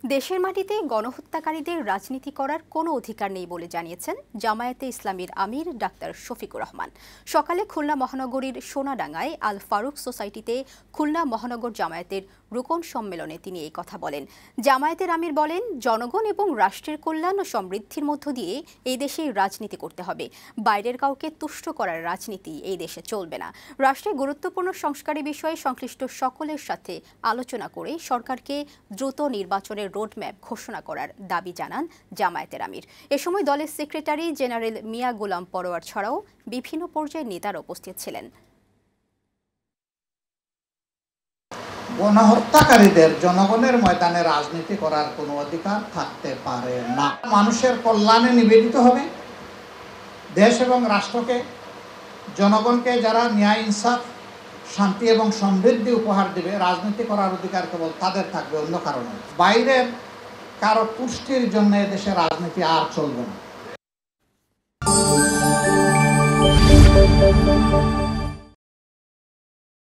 দেশের মাটিতে গণহত্যাকারীদের রাজনীতি করার কোনো অধিকার নেই বলে জানিয়েছেন জামায়াতে ইসলামীর আমির ডাক্তার শফিকুর রহমান। সকালে খুলনা মহানগরীর সোনাডাঙ্গায় আল ফারুক সোসাইটিতে খুলনা মহানগর জামায়াতের রুকন সম্মেলনে তিনি এই কথা বলেন। জামায়াতের আমির বলেন, জনগণ এবং রাষ্ট্রের কল্যাণ ও সমৃদ্ধির মধ্য দিয়ে এই দেশে রাজনীতি করতে হবে। বাইরের কাউকে তুষ্ট করার রাজনীতি এই দেশে চলবে না। রাষ্ট্রের গুরুত্বপূর্ণ সংস্কারের বিষয়ে সংশ্লিষ্ট সকলের সাথে আলোচনা করে সরকারকে দ্রুত নির্বাচনের রোডম্যাপ ঘোষণা করার দাবি জানান জামায়াতের আমির। এ সময় দলের সেক্রেটারি জেনারেল মিয়া গোলাম পরোয়ার ছাড়াও বিভিন্ন পর্যায়ের নেতারা উপস্থিত ছিলেন। গণহত্যাকারীদের জনগণের ময়দানে রাজনীতি করার কোনো অধিকার থাকতে পারে না। মানুষের কল্যাণে নিবেদিত হবে। দেশ এবং রাষ্ট্রকে, জনগণকে যারা ন্যায়, ইনসাফ, শান্তি এবং সমৃদ্ধি উপহার দেবে, রাজনীতি করার অধিকার কেবল তাদের থাকবে, অন্য কারণে। বাইরের কারো পুষ্টির জন্য দেশে রাজনীতি আর চলবে না।